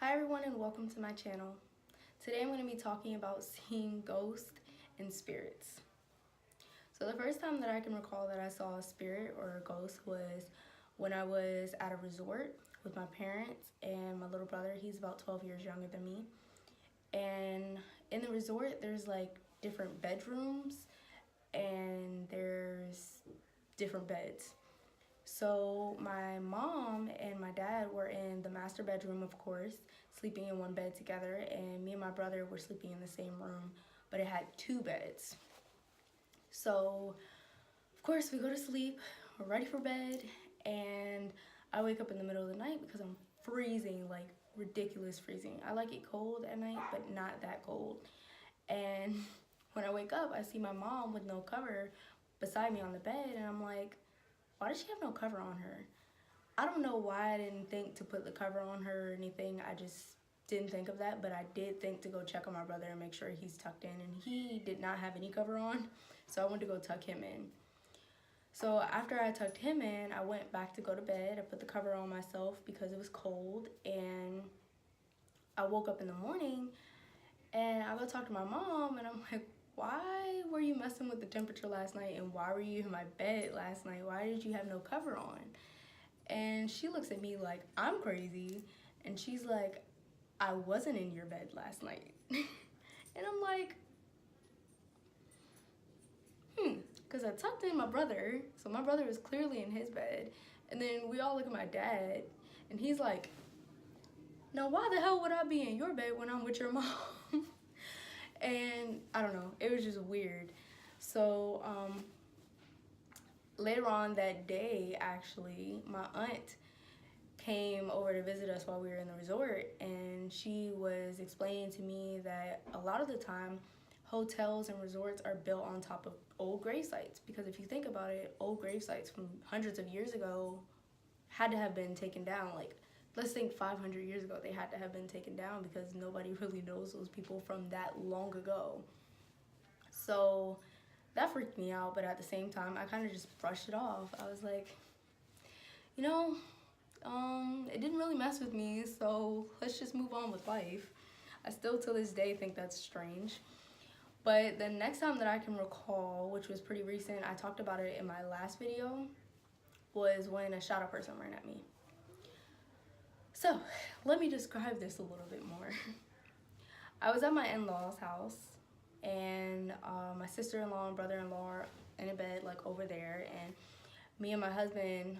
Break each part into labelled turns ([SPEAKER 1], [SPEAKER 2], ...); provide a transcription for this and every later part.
[SPEAKER 1] Hi everyone and welcome to my channel. Today I'm going to be talking about seeing ghosts and spirits. So the first time that I can recall that I saw a spirit or a ghost was when I was at a resort with my parents and my little brother. He's about 12 years younger than me. And in the resort there's like different bedrooms and there's different beds. So my mom and my dad were in the master bedroom, of course, sleeping in one bed together, and me and my brother were sleeping in the same room, but it had two beds. So of course we go to sleep, we're ready for bed, and I wake up in the middle of the night because I'm freezing, like ridiculous freezing. I like it cold at night, but not that cold. And when I wake up, I see my mom with no cover beside me on the bed, and I'm like, why does she have no cover on her? I don't know why I didn't think to put the cover on her or anything. I just didn't think of that, but I did think to go check on my brother and make sure he's tucked in, and he did not have any cover on, so I went to go tuck him in. So after I tucked him in, I went back to go to bed. I put the cover on myself because it was cold, and I woke up in the morning and I go talk to my mom and I'm like, why were you messing with the temperature last night, and why were you in my bed last night? Why did you have no cover on? And she looks at me like I'm crazy, and she's like, I wasn't in your bed last night. And I'm like, because I tucked in my brother, so my brother was clearly in his bed, and then we all look at my dad and he's like, now why the hell would I be in your bed when I'm with your mom? And I don't know, it was just weird. So later on that day, actually, my aunt came over to visit us while we were in the resort, and she was explaining to me that a lot of the time hotels and resorts are built on top of old grave sites, because if you think about it, old grave sites from hundreds of years ago had to have been taken down. Like, let's think 500 years ago, they had to have been taken down because nobody really knows those people from that long ago. So that freaked me out, but at the same time, I kind of just brushed it off. I was like, you know, it didn't really mess with me, so let's just move on with life. I still to this day think that's strange. But the next time that I can recall, which was pretty recent, I talked about it in my last video, was when a shadow person ran at me. So let me describe this a little bit more. I was at my in-laws' house, and my sister-in-law and brother-in-law are in a bed like over there, and me and my husband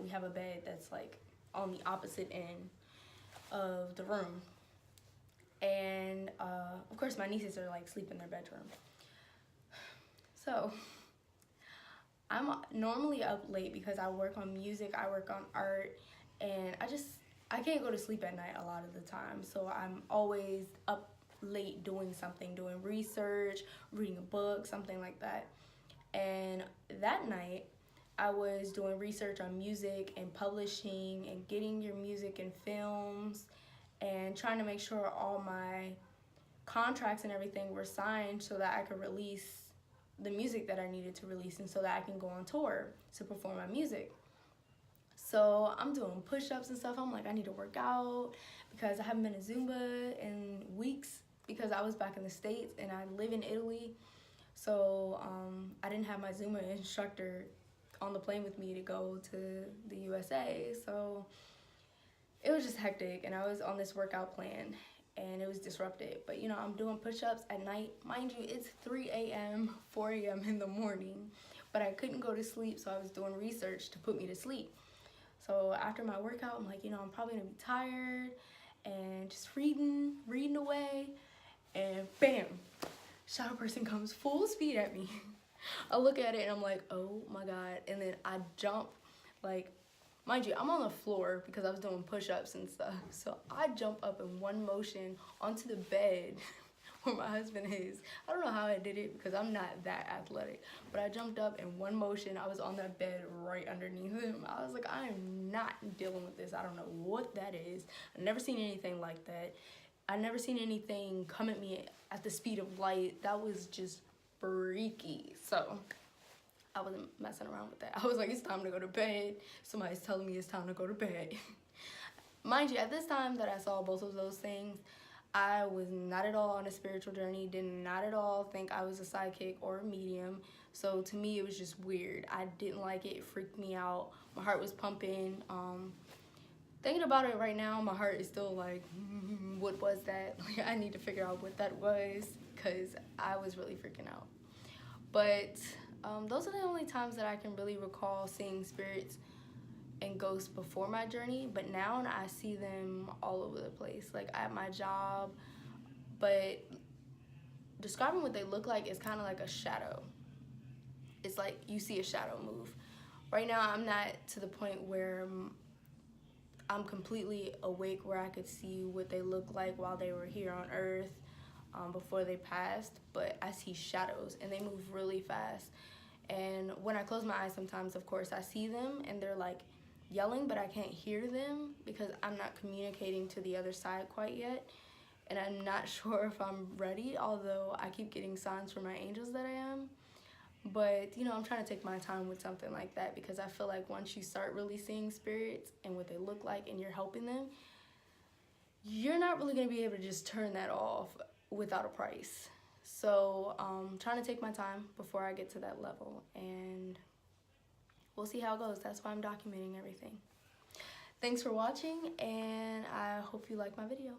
[SPEAKER 1] we have a bed that's like on the opposite end of the room. And of course my nieces are like sleep in their bedroom. So I'm normally up late because I work on music, I work on art, and I can't go to sleep at night a lot of the time. So I'm always up late doing something, doing research, reading a book, something like that. And that night I was doing research on music and publishing and getting your music in films and trying to make sure all my contracts and everything were signed so that I could release the music that I needed to release, and so that I can go on tour to perform my music. So I'm doing push-ups and stuff. I'm like, I need to work out because I haven't been to Zumba in weeks because I was back in the States and I live in Italy. So I didn't have my Zumba instructor on the plane with me to go to the USA. So it was just hectic, and I was on this workout plan and it was disrupted. But you know, I'm doing push-ups at night. Mind you, it's 3 a.m., 4 a.m. in the morning, but I couldn't go to sleep, so I was doing research to put me to sleep. So after my workout, I'm like, you know, I'm probably gonna be tired and just reading away, and bam, shadow person comes full speed at me. I look at it and I'm like, oh my God. And then I jump, like, mind you, I'm on the floor because I was doing push-ups and stuff. So I jump up in one motion onto the bed where my husband is. I don't know how I did it because I'm not that athletic, but I jumped up in one motion. I was on that bed right underneath him. I was like, I am not dealing with this. I don't know what that is. I've never seen anything like that. I've never seen anything come at me at the speed of light. That was just freaky. So I wasn't messing around with that. I was like, it's time to go to bed. Somebody's telling me it's time to go to bed. Mind you, at this time that I saw both of those things, I was not at all on a spiritual journey, did not at all think I was a psychic or a medium. So to me, it was just weird. I didn't like it. It freaked me out. My heart was pumping. Thinking about it right now, my heart is still like, what was that? Like, I need to figure out what that was, because I was really freaking out. But those are the only times that I can really recall seeing spirits and ghosts before my journey. But now I see them all over the place, like at my job. But describing what they look like is kind of like a shadow. It's like you see a shadow move. Right now, I'm not to the point where I'm completely awake where I could see what they look like while they were here on Earth, before they passed, but I see shadows and they move really fast. And when I close my eyes sometimes, of course, I see them and they're like yelling, but I can't hear them because I'm not communicating to the other side quite yet. And I'm not sure if I'm ready, although I keep getting signs from my angels that I am. But, you know, I'm trying to take my time with something like that, because I feel like once you start really seeing spirits and what they look like and you're helping them, you're not really going to be able to just turn that off without a price. So I'm trying to take my time before I get to that level, and we'll see how it goes. That's why I'm documenting everything. Thanks for watching, and I hope you like my video.